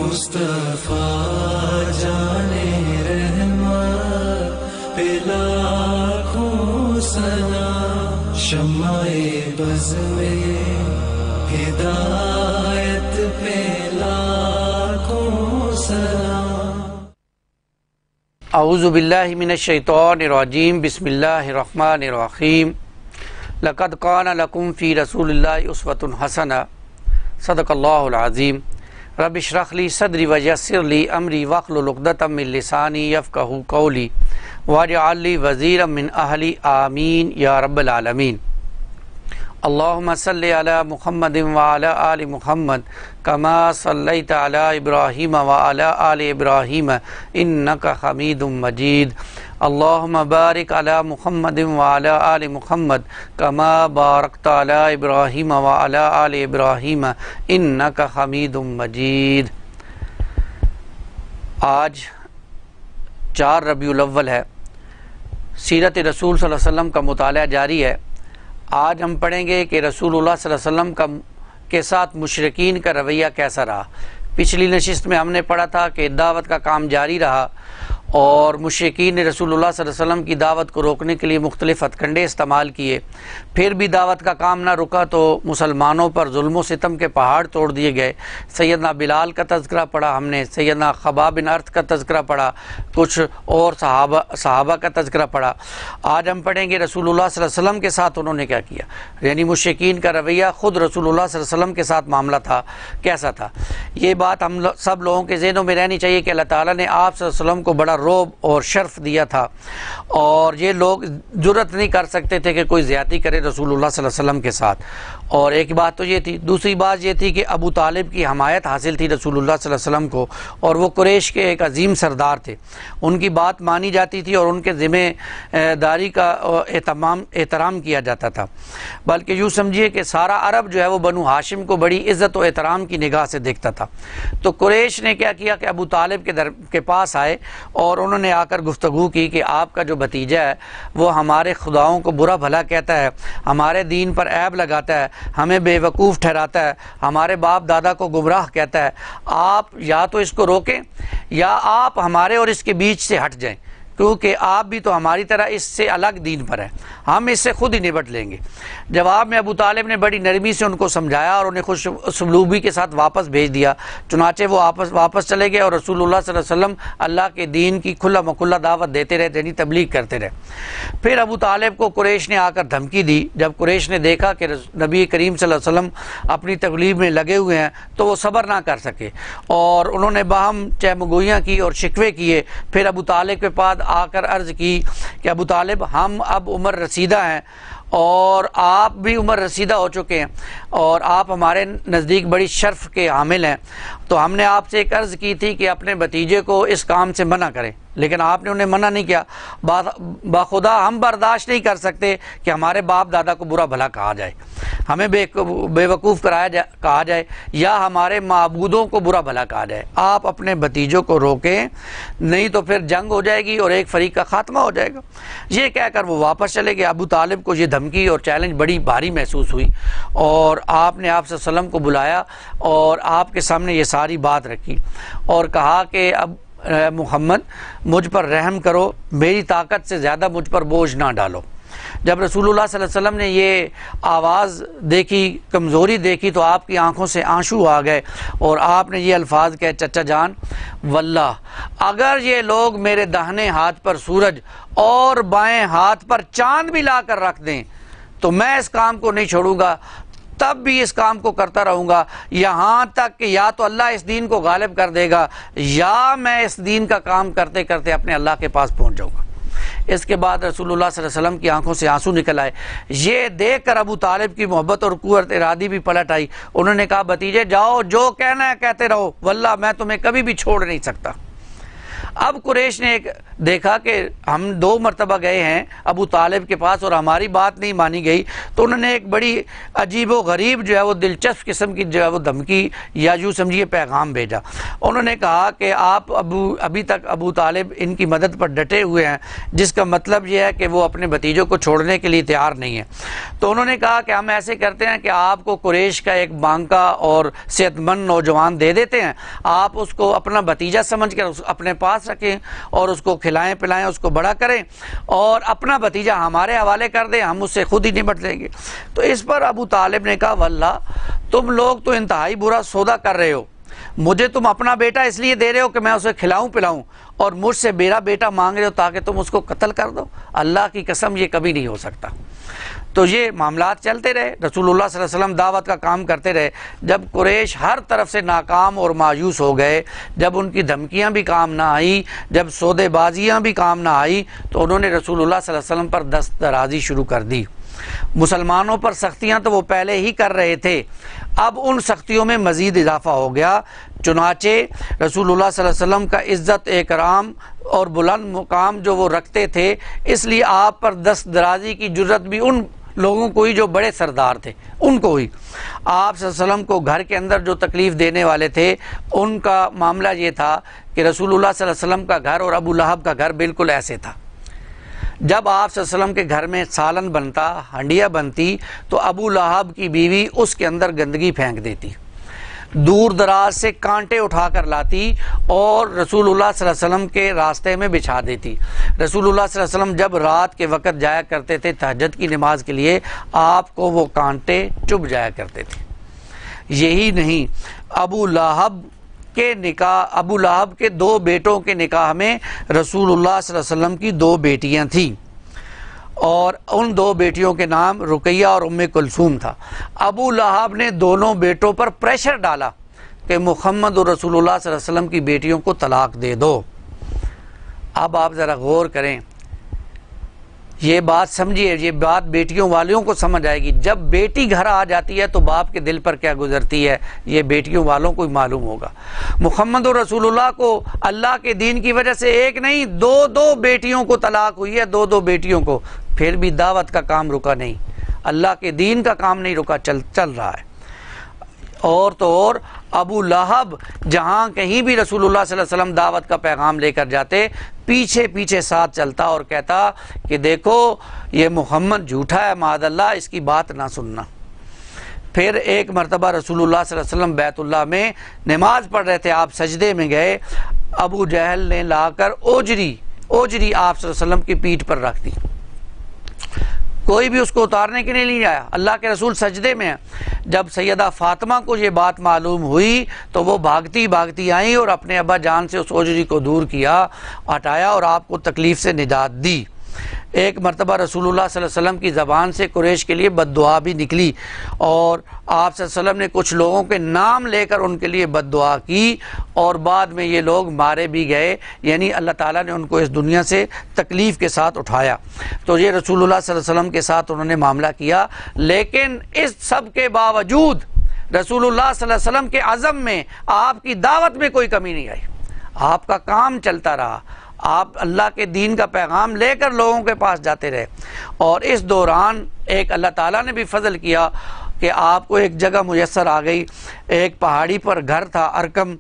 مصطفیٰ جانے رحمت پہ لاکھوں سلام، شمع بز میں ہدایت پہ لاکھوں سلام۔ اعوذ باللہ من الشیطان الرجیم، بسم اللہ الرحمن الرحیم۔ لقد کان لکم فی رسول اللہ اسوۃ حسنہ، صدق اللہ العظیم۔ رب اشرح لی صدری ویسر لی امری واحلل عقدۃ من لسانی یفقہوا قولی واجعل لی وزیرا من اہلی آمین یا رب العالمین۔ اللہم صلی علی محمد وعلی آل محمد کما صلیت علی ابراہیم وعلی آل ابراہیم انک حمید مجید۔ اللہم بارک علی محمد وعلی آل محمد کما بارکت علی ابراہیم وعلی آل ابراہیم انک حمید مجید۔ آج 4 ربیع الاول ہے، سیرت رسول صلی اللہ علیہ وسلم کا مطالعہ جاری ہے۔ آج ہم پڑھیں گے کہ رسول اللہ صلی اللہ علیہ وسلم کے ساتھ مشرکین کا رویہ کیسا رہا۔ پچھلی نشست میں ہم نے پڑھا تھا کہ دعوت کا کام جاری رہا اور مشرکین نے رسول اللہ صلی اللہ علیہ وسلم کی دعوت کو روکنے کے لیے مختلف ہتھکنڈے استعمال کیے، پھر بھی دعوت کا کام نہ رکا تو مسلمانوں پر ظلم و ستم کے پہاڑ توڑ دیے گئے۔ سیدنا بلال کا تذکرہ پڑھا ہم نے، سیدنا خباب بن ارت کا تذکرہ پڑھا، کچھ اور صحابہ کا تذکرہ پڑھا۔ آج ہم پڑھیں گے رسول اللہ صلی اللہ علیہ وسلم کے ساتھ انہوں نے کیا کیا، یعنی مشرکین کا رویہ خود رسول اللہ صلی اللہ علیہ وسلم کے ساتھ معاملہ تھا کیسا تھا۔ یہ بات ہم سب لوگوں کے ذہنوں میں رہنی چاہیے کہ اللہ تعالیٰ نے آپ صلی اللہ علیہ وسلم کو بڑا روب اور شرف دیا تھا، اور یہ لوگ جرأت نہیں کر سکتے تھے کہ کوئی زیادتی کرے رسول اللہ صلی اللہ علیہ وسلم کے ساتھ۔ اور ایک بات تو یہ تھی، دوسری بات یہ تھی کہ ابو طالب کی حمایت حاصل تھی رسول اللہ صلی اللہ علیہ وسلم کو، اور وہ قریش کے ایک عظیم سردار تھے، ان کی بات مانی جاتی تھی اور ان کے ذمہ داری کا احترام کیا جاتا تھا۔ بلکہ یوں سمجھیے کہ سارا عرب جو ہے وہ بنو ہاشم کو بڑی عزت و احترام کی نگاہ سے دیکھتا تھا۔ تو قریش نے کیا کیا کہ ابو طالب کے پاس آئے اور انہوں نے آ کر گفتگو کی کہ آپ کا جو بھتیجا ہے وہ ہمارے خداؤں کو برا بھلا کہتا ہے، ہمارے دین پر عیب لگاتا ہے، ہمیں بے وقوف ٹھہراتا ہے، ہمارے باپ دادا کو گمراہ کہتا ہے۔ آپ یا تو اس کو روکیں یا آپ ہمارے اور اس کے بیچ سے ہٹ جائیں، کیونکہ آپ بھی تو ہماری طرح اس سے الگ دین پر ہیں، ہم اس سے خود ہی نبٹ لیں گے۔ جواب میں ابو طالب نے بڑی نرمی سے ان کو سمجھایا اور انہیں خوش اسلوبی کے ساتھ واپس بھیج دیا۔ چنانچہ وہ واپس چلے گئے اور رسول اللہ صلی اللہ علیہ وسلم اللہ کے دین کی کھلا مکھلا دعوت دیتے رہے، یعنی تبلیغ کرتے رہے۔ پھر ابو طالب کو قریش نے آ کر دھمکی دی۔ جب قریش نے دیکھا کہ نبی کریم صلی اللہ علیہ وسلم اپنی تبلیغ میں لگے ہوئے ہیں تو وہ صبر نہ کر سکے اور انہوں نے باہم چہمگوئیاں کی اور شکوے کیے۔ پھر ابو طالب کے پاس آ کر عرض کی کہ ابو طالب، ہم اب عمر رسیدہ ہیں اور آپ بھی عمر رسیدہ ہو چکے ہیں اور آپ ہمارے نزدیک بڑی شرف کے حامل ہیں، تو ہم نے آپ سے ایک عرض کی تھی کہ اپنے بھتیجے کو اس کام سے منع کریں، لیکن آپ نے انہیں منع نہیں کیا۔ باخدا ہم برداشت نہیں کر سکتے کہ ہمارے باپ دادا کو برا بھلا کہا جائے، ہمیں بے وقوف کہا جائے یا ہمارے معبودوں کو برا بھلا کہا جائے۔ آپ اپنے بھتیجوں کو روکیں، نہیں تو پھر جنگ ہو جائے گی اور ایک فریق کا خاتمہ ہو جائے گا۔ یہ کہہ کر وہ واپس چلے گئے۔ ابو طالب کو یہ دھمکی اور چیلنج بڑی بھاری محسوس ہوئی اور آپ نے آپ صلی اللہ علیہ وسلم کو بلایا اور آپ کے سامنے یہ ساری بات رکھی اور کہا کہ اب محمد مجھ پر رحم کرو، میری طاقت سے زیادہ مجھ پر بوجھ نہ ڈالو۔ جب رسول اللہ صلی اللہ علیہ وسلم نے یہ آواز دیکھی، کمزوری دیکھی، تو آپ کی آنکھوں سے آنسو آ گئے اور آپ نے یہ الفاظ کہے، چچا جان واللہ اگر یہ لوگ میرے داہنے ہاتھ پر سورج اور بائیں ہاتھ پر چاند بھی لا کر رکھ دیں تو میں اس کام کو نہیں چھوڑوں گا، تب بھی اس کام کو کرتا رہوں گا یہاں تک کہ یا تو اللہ اس دین کو غالب کر دے گا یا میں اس دین کا کام کرتے کرتے اپنے اللہ کے پاس پہنچ جاؤں گا۔ اس کے بعد رسول اللہ صلی اللہ علیہ وسلم کی آنکھوں سے آنسو نکل آئے۔ یہ دیکھ کر ابو طالب کی محبت اور قوت ارادی بھی پلٹ آئی۔ انہوں نے کہا، بھتیجے جاؤ، جو کہنا ہے کہتے رہو، واللہ میں تمہیں کبھی بھی چھوڑ نہیں سکتا۔ اب قریش نے ایک دیکھا کہ ہم 2 مرتبہ گئے ہیں ابو طالب کے پاس اور ہماری بات نہیں مانی گئی، تو انہوں نے ایک بڑی عجیب و غریب جو ہے وہ دلچسپ قسم کی جو ہے وہ دھمکی یا یوں سمجھیے پیغام بھیجا۔ انہوں نے کہا کہ آپ ابھی تک ابو طالب ان کی مدد پر ڈٹے ہوئے ہیں، جس کا مطلب یہ ہے کہ وہ اپنے بھتیجوں کو چھوڑنے کے لیے تیار نہیں ہیں۔ تو انہوں نے کہا کہ ہم ایسے کرتے ہیں کہ آپ کو قریش کا ایک بانکا اور صحت مند نوجوان دے دیتے ہیں، آپ اس کو اپنا بھتیجا سمجھ کر اپنے پاس رکھیں اور اس کو کھلائیں پلائیں، اس کو بڑا کریں اور اپنا بھتیجا ہمارے حوالے کر دیں، ہم اس سے خود ہی نمٹ لیں گے۔ تو اس پر ابو طالب نے کہا واللہ تم لوگ تو انتہائی برا سودا کر رہے ہو، مجھے تم اپنا بیٹا اس لیے دے رہے ہو کہ میں اسے کھلاؤں پلاؤں، اور مجھ سے میرا بیٹا مانگ رہے ہو تاکہ تم اس کو قتل کر دو؟ اللہ کی قسم یہ کبھی نہیں ہو سکتا۔ تو یہ معاملات چلتے رہے، رسول اللہ صلی اللہ علیہ وسلم دعوت کا کام کرتے رہے۔ جب قریش ہر طرف سے ناکام اور مایوس ہو گئے، جب ان کی دھمکیاں بھی کام نہ آئی، جب سودے بازیاں بھی کام نہ آئی، تو انہوں نے رسول اللہ صلی اللہ علیہ وسلم پر دست درازی شروع کر دی۔ مسلمانوں پر سختیاں تو وہ پہلے ہی کر رہے تھے، اب ان سختیوں میں مزید اضافہ ہو گیا۔ چنانچہ رسول اللہ صلی اللہ علیہ وسلم کا عزت اکرام اور بلند مقام جو وہ رکھتے تھے، اس لیے آپ پر دست درازی کی جرت بھی ان لوگوں کو ہی جو بڑے سردار تھے ان کو ہی۔ آپ صلی اللہ علیہ وسلم کو گھر کے اندر جو تکلیف دینے والے تھے ان کا معاملہ یہ تھا کہ رسول اللہ صلی اللہ علیہ وسلم کا گھر اور ابو لہب کا گھر بالکل ایسے تھا۔ جب آپ صلی اللہ علیہ وسلم کے گھر میں سالن بنتا، ہنڈیا بنتی، تو ابو لہب کی بیوی اس کے اندر گندگی پھینک دیتی، دور دراز سے کانٹے اٹھا کر لاتی اور رسول اللہ صلی اللہ علیہ وسلم کے راستے میں بچھا دیتی۔ رسول اللہ صلی اللہ علیہ وسلم جب رات کے وقت جایا کرتے تھے تہجد کی نماز کے لیے، آپ کو وہ کانٹے چبھ جایا کرتے تھے۔ یہی نہیں، ابو لہب کے 2 بیٹوں کے نکاح میں رسول اللہ صلی اللہ علیہ وسلم کی 2 بیٹیاں تھیں، اور ان 2 بیٹیوں کے نام رقیہ اور ام کلثوم تھا۔ ابو لہب نے دونوں بیٹوں پر پریشر ڈالا کہ محمد اور رسول اللہ صلی اللہ علیہ وسلم کی بیٹیوں کو طلاق دے دو۔ اب آپ ذرا غور کریں، یہ بات سمجھیے، یہ بات بیٹیوں والوں کو سمجھ آئے گی۔ جب بیٹی گھر آ جاتی ہے تو باپ کے دل پر کیا گزرتی ہے، یہ بیٹیوں والوں کو ہی معلوم ہوگا۔ محمد اور رسول اللہ کو اللہ کے دین کی وجہ سے ایک نہیں 2 بیٹیوں کو طلاق ہوئی ہے، 2 بیٹیوں کو، پھر بھی دعوت کا کام رکا نہیں، اللہ کے دین کا کام نہیں رکا، چل رہا ہے۔ اور تو اور ابو لہب جہاں کہیں بھی رسول اللہ صلی اللہ علیہ وسلم دعوت کا پیغام لے کر جاتے، پیچھے پیچھے ساتھ چلتا اور کہتا کہ دیکھو یہ محمد جھوٹا ہے، معاذ اللہ، اس کی بات نہ سننا۔ پھر ایک مرتبہ رسول اللہ صلی اللہ علیہ وسلم بیت اللہ میں نماز پڑھ رہے تھے، آپ سجدے میں گئے، ابو جہل نے لا کر اوجری آپ صلی اللہ علیہ وسلم کی پیٹھ پر رکھ دی، کوئی بھی اس کو اتارنے کے لیے نہیں آیا، اللہ کے رسول سجدے میں ہیں۔ جب سیدہ فاطمہ کو یہ بات معلوم ہوئی تو وہ بھاگتی آئیں اور اپنے ابا جان سے اس اوجری کو دور کیا، ہٹایا اور آپ کو تکلیف سے نجات دی۔ ایک مرتبہ رسول اللہ صلی اللہ علیہ وسلم کی زبان سے قریش کے لیے بد دعا بھی نکلی، اور آپ صلی اللہ علیہ وسلم نے کچھ لوگوں کے نام لے کر ان کے لیے بد دعا کی، اور بعد میں یہ لوگ مارے بھی گئے، یعنی اللہ تعالیٰ نے ان کو اس دنیا سے تکلیف کے ساتھ اٹھایا۔ تو یہ رسول اللہ صلی اللہ علیہ وسلم کے ساتھ انہوں نے معاملہ کیا، لیکن اس سب کے باوجود رسول اللہ صلی اللہ علیہ وسلم کے عزم میں، آپ کی دعوت میں کوئی کمی نہیں آئی، آپ کا کام چلتا رہا، آپ اللہ کے دین کا پیغام لے کر لوگوں کے پاس جاتے رہے۔ اور اس دوران ایک اللہ تعالیٰ نے بھی فضل کیا کہ آپ کو ایک جگہ میسر آ گئی، ایک پہاڑی پر گھر تھا ارکم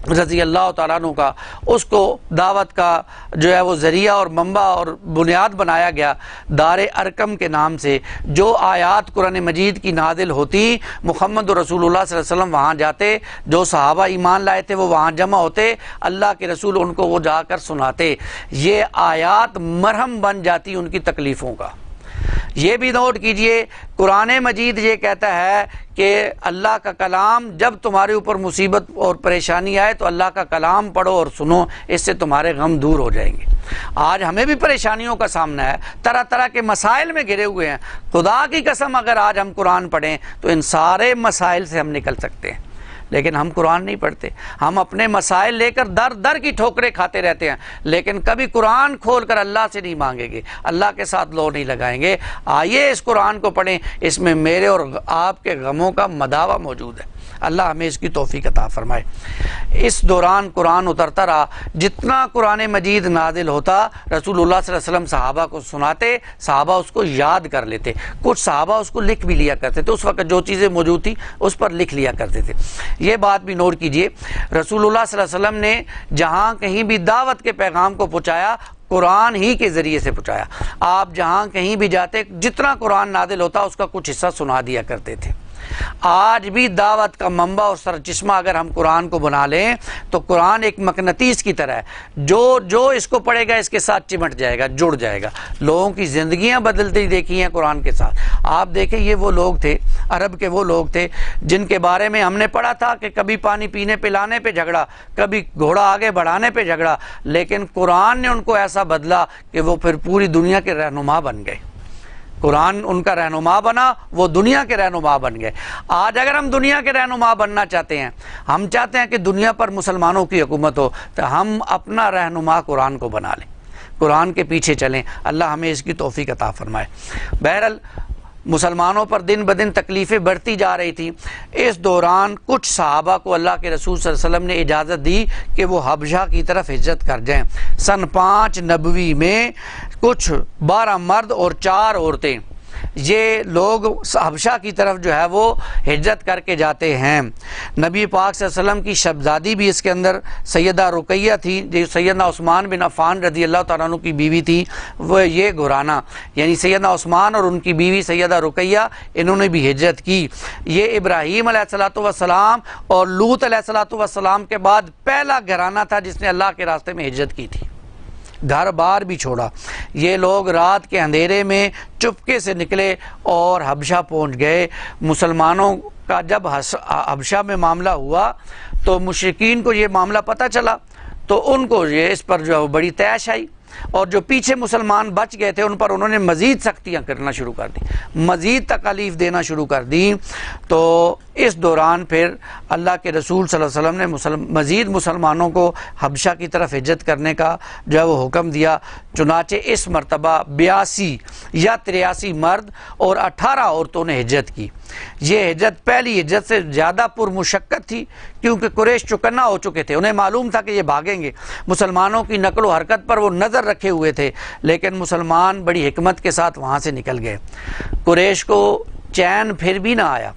رضی اللہ تعالیٰ عنہ کا، اس کو دعوت کا جو ہے وہ ذریعہ اور منبع اور بنیاد بنایا گیا دار ارکم کے نام سے۔ جو آیات قرآن مجید کی نازل ہوتی، محمد رسول اللہ صلی اللہ علیہ وسلم وہاں جاتے، جو صحابہ ایمان لائے تھے وہ وہاں جمع ہوتے، اللہ کے رسول ان کو وہ جا کر سناتے، یہ آیات مرہم بن جاتی ان کی تکلیفوں کا۔ یہ بھی نوٹ کیجئے، قرآن مجید یہ کہتا ہے کہ اللہ کا کلام، جب تمہارے اوپر مصیبت اور پریشانی آئے تو اللہ کا کلام پڑھو اور سنو، اس سے تمہارے غم دور ہو جائیں گے۔ آج ہمیں بھی پریشانیوں کا سامنا ہے، طرح طرح کے مسائل میں گھرے ہوئے ہیں، خدا کی قسم اگر آج ہم قرآن پڑھیں تو ان سارے مسائل سے ہم نکل سکتے ہیں، لیکن ہم قرآن نہیں پڑھتے، ہم اپنے مسائل لے کر در در کی ٹھوکریں کھاتے رہتے ہیں، لیکن کبھی قرآن کھول کر اللہ سے نہیں مانگیں گے، اللہ کے ساتھ لو نہیں لگائیں گے۔ آئیے اس قرآن کو پڑھیں، اس میں میرے اور آپ کے غموں کا مداوع موجود ہے۔ اللہ ہمیں اس کی توفیق عطا فرمائے۔ اس دوران قرآن اترتا رہا، جتنا قرآن مجید نازل ہوتا رسول اللہ صلی اللہ علیہ وسلم صحابہ کو سناتے، صحابہ اس کو یاد کر لیتے، کچھ صحابہ اس کو لکھ بھی لیا کرتے تھے، اس وقت جو چیزیں موجود تھی اس پر لکھ لیا کرتے تھے۔ یہ بات بھی نوٹ کیجئے، رسول اللہ صلی اللہ علیہ وسلم نے جہاں کہیں بھی دعوت کے پیغام کو پہنچایا قرآن ہی کے ذریعے سے پہنچایا۔ آپ جہاں کہیں بھی جاتے جتنا قرآن نازل ہوتا اس کا کچھ حصہ سنا دیا کرتے تھے۔ آج بھی دعوت کا منبع اور سرچشمہ اگر ہم قرآن کو بنا لیں تو قرآن ایک مقناطیس کی طرح ہے، جو اس کو پڑھے گا اس کے ساتھ چمٹ جائے گا، جڑ جائے گا۔ لوگوں کی زندگیاں بدلتی دیکھی ہیں قرآن کے ساتھ۔ آپ دیکھیں یہ وہ لوگ تھے، عرب کے وہ لوگ تھے جن کے بارے میں ہم نے پڑھا تھا کہ کبھی پانی پینے پلانے پہ جھگڑا، کبھی گھوڑا آگے بڑھانے پہ جھگڑا، لیکن قرآن نے ان کو ایسا بدلا کہ وہ پھر پوری دنیا کے رہنما بن گئے۔ قرآن ان کا رہنما بنا، وہ دنیا کے رہنما بن گئے۔ آج اگر ہم دنیا کے رہنما بننا چاہتے ہیں، ہم چاہتے ہیں کہ دنیا پر مسلمانوں کی حکومت ہو، تو ہم اپنا رہنما قرآن کو بنا لیں، قرآن کے پیچھے چلیں۔ اللہ ہمیں اس کی توفیق عطا فرمائے۔ بہرحال مسلمانوں پر دن بدن تکلیفیں بڑھتی جا رہی تھیں۔ اس دوران کچھ صحابہ کو اللہ کے رسول صلی اللہ علیہ وسلم نے اجازت دی کہ وہ حبشہ کی طرف ہجرت کر جائیں۔ سن 5 نبوی میں کچھ 12 مرد اور 4 عورتیں یہ لوگ حبشہ کی طرف جو ہے وہ ہجرت کر کے جاتے ہیں۔ نبی پاک صلی اللہ علیہ وسلم کی شہزادی بھی اس کے اندر سیدہ رقیہ تھی، جو سیدنا عثمان بن عفان رضی اللہ تعالیٰ عنہ کی بیوی تھی۔ وہ یہ گھرانہ یعنی سیدنا عثمان اور ان کی بیوی سیدہ رقیہ، انہوں نے بھی ہجرت کی۔ یہ ابراہیم علیہ السلام اور لوط علیہ السلام کے بعد پہلا گھرانہ تھا جس نے اللہ کے راستے میں ہجرت کی تھی، گھر بار بھی چھوڑا۔ یہ لوگ رات کے اندھیرے میں چپکے سے نکلے اور حبشہ پہنچ گئے۔ مسلمانوں کا جب حبشہ میں معاملہ ہوا تو مشرکین کو یہ معاملہ پتہ چلا، تو ان کو یہ اس پر جو بڑی طیش آئی، اور جو پیچھے مسلمان بچ گئے تھے ان پر انہوں نے مزید سختیاں کرنا شروع کر دی، مزید تکالیف دینا شروع کر دی۔ تو اس دوران پھر اللہ کے رسول صلی اللہ علیہ وسلم نے مزید مسلمانوں کو حبشہ کی طرف ہجرت کرنے کا جو ہے وہ حکم دیا۔ چنانچہ اس مرتبہ 82 یا 83 مرد اور 18 عورتوں نے ہجرت کی۔ یہ ہجرت پہلی ہجرت سے زیادہ پرمشقت تھی، کیونکہ قریش چکنا ہو چکے تھے، انہیں معلوم تھا کہ یہ بھاگیں گے۔ مسلمانوں کی نقل و حرکت پر وہ نظر رکھے ہوئے تھے، لیکن مسلمان بڑی حکمت کے ساتھ وہاں سے نکل گئے۔ قریش کو چین پھر بھی نہ آیا،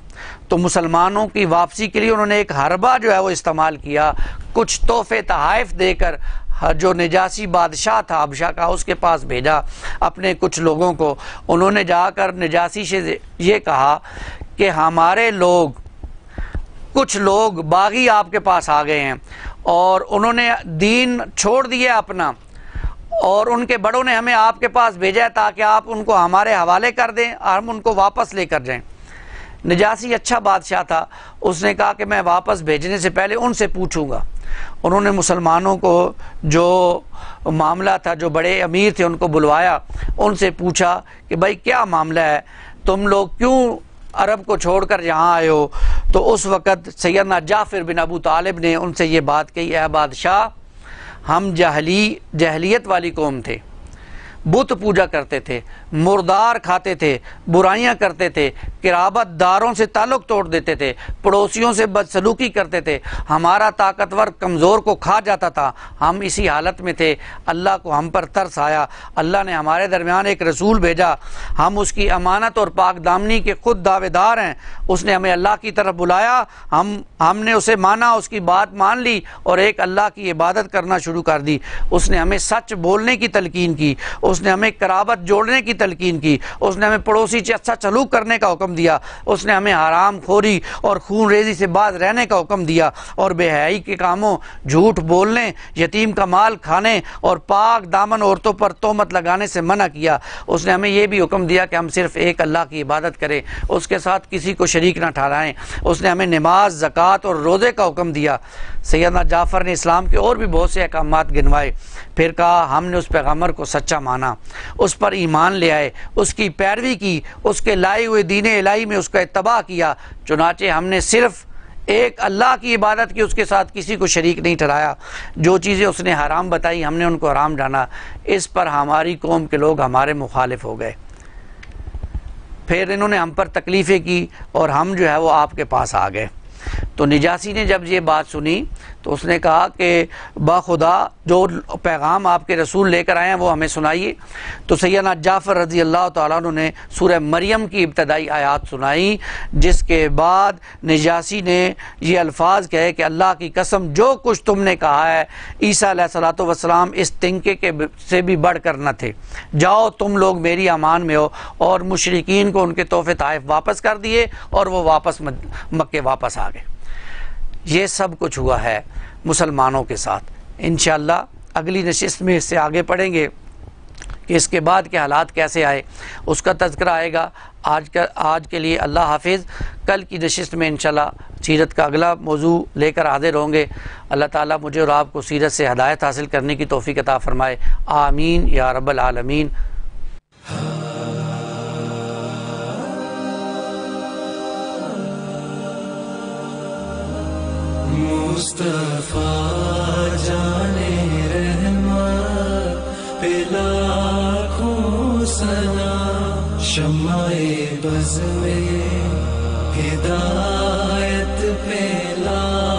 تو مسلمانوں کی واپسی کے لیے انہوں نے ایک حربہ جو ہے وہ استعمال کیا، کچھ تحفے تحائف دے کر جو نجاشی بادشاہ تھا حبشہ کا اس کے پاس بھیجا اپنے کچھ لوگوں کو۔ انہوں نے جا کر نجاشی سے یہ کہا کہ ہمارے لوگ، کچھ لوگ باغی آپ کے پاس آ گئے ہیں اور انہوں نے دین چھوڑ دیا اپنا، اور ان کے بڑوں نے ہمیں آپ کے پاس بھیجا ہے تاکہ آپ ان کو ہمارے حوالے کر دیں اور ہم ان کو واپس لے کر جائیں۔ نجاشی اچھا بادشاہ تھا، اس نے کہا کہ میں واپس بھیجنے سے پہلے ان سے پوچھوں گا۔ انہوں نے مسلمانوں کو جو معاملہ تھا، جو بڑے امیر تھے ان کو بلوایا، ان سے پوچھا کہ بھائی کیا معاملہ ہے، تم لوگ کیوں عرب کو چھوڑ کر یہاں آئے ہو؟ تو اس وقت سیدنا جعفر بن ابو طالب نے ان سے یہ بات کہی، اے بادشاہ، ہم جہلیت والی قوم تھے، بت پوجا کرتے تھے، مردار کھاتے تھے، برائیاں کرتے تھے، قرابت داروں سے تعلق توڑ دیتے تھے، پڑوسیوں سے بدسلوکی کرتے تھے، ہمارا طاقتور کمزور کو کھا جاتا تھا۔ ہم اسی حالت میں تھے، اللہ کو ہم پر ترس آیا، اللہ نے ہمارے درمیان ایک رسول بھیجا، ہم اس کی امانت اور پاک دامنی کے خود دعوے دار ہیں۔ اس نے ہمیں اللہ کی طرف بلایا، ہم نے اسے مانا، اس کی بات مان لی اور ایک اللہ کی عبادت کرنا شروع کر دی۔ اس نے ہمیں سچ بولنے کی تلقین کی، اس نے ہمیں قرابت جوڑنے کی تلقین کی، اس نے ہمیں پڑوسی سے اچھا سلوک کرنے کا حکم دیا، اس نے ہمیں حرام خوری اور خون ریزی سے باز رہنے کا حکم دیا، اور بے حیائی کے کاموں، جھوٹ بولنے، یتیم کا مال کھانے اور پاک دامن عورتوں پر تہمت لگانے سے منع کیا۔ اس نے ہمیں یہ بھی حکم دیا کہ ہم صرف ایک اللہ کی عبادت کریں، اس کے ساتھ کسی کو شریک نہ ٹھہرائیں۔ اس نے ہمیں نماز، زکوٰۃ اور روزے کا حکم دیا۔ سیدنا جعفر نے اسلام کے اور بھی بہت سے احکامات گنوائے، پھر کہا ہم نے اس پیغمبر کو سچا مانا، اس پر ایمان لے آئے، اس کی پیروی کی، اس کے لائے ہوئے دین الہی میں اس کا اتباع کیا۔ چنانچہ ہم نے صرف ایک اللہ کی عبادت کی، اس کے ساتھ کسی کو شریک نہیں ٹھہرایا۔ جو چیزیں اس نے حرام بتائی ہم نے ان کو حرام جانا۔ اس پر ہماری قوم کے لوگ ہمارے مخالف ہو گئے، پھر انہوں نے ہم پر تکلیفیں کی اور ہم جو ہے وہ آپ کے پاس آ گئے۔ تو نجاشی نے جب یہ بات سنی تو اس نے کہا کہ باخدا جو پیغام آپ کے رسول لے کر آئے ہیں وہ ہمیں سنائیے۔ تو سیدنا جعفر رضی اللہ تعالیٰ عنہ نے سورہ مریم کی ابتدائی آیات سنائی، جس کے بعد نجاشی نے یہ الفاظ کہے کہ اللہ کی قسم جو کچھ تم نے کہا ہے عیسیٰ علیہ الصلوۃ والسلام اس تنکے کے سے بھی بڑھ کر نہ تھے، جاؤ تم لوگ میری امان میں ہو۔ اور مشرکین کو ان کے تحفے طائف واپس کر دیے اور وہ واپس مکے واپس آ گئے۔ یہ سب کچھ ہوا ہے مسلمانوں کے ساتھ۔ انشاءاللہ اگلی نشست میں اس سے آگے پڑھیں گے کہ اس کے بعد کے حالات کیسے آئے، اس کا تذکرہ آئے گا۔ آج کے لیے اللہ حافظ۔ کل کی نشست میں انشاءاللہ سیرت کا اگلا موضوع لے کر حاضر ہوں گے۔ اللہ تعالیٰ مجھے اور آپ کو سیرت سے ہدایت حاصل کرنے کی توفیق عطا فرمائے، آمین یا رب العالمین۔ مصطفیٰ جانے رحمت پہ لاکھوں سلام، شمع بز میں ہدایت پہ لاکھوں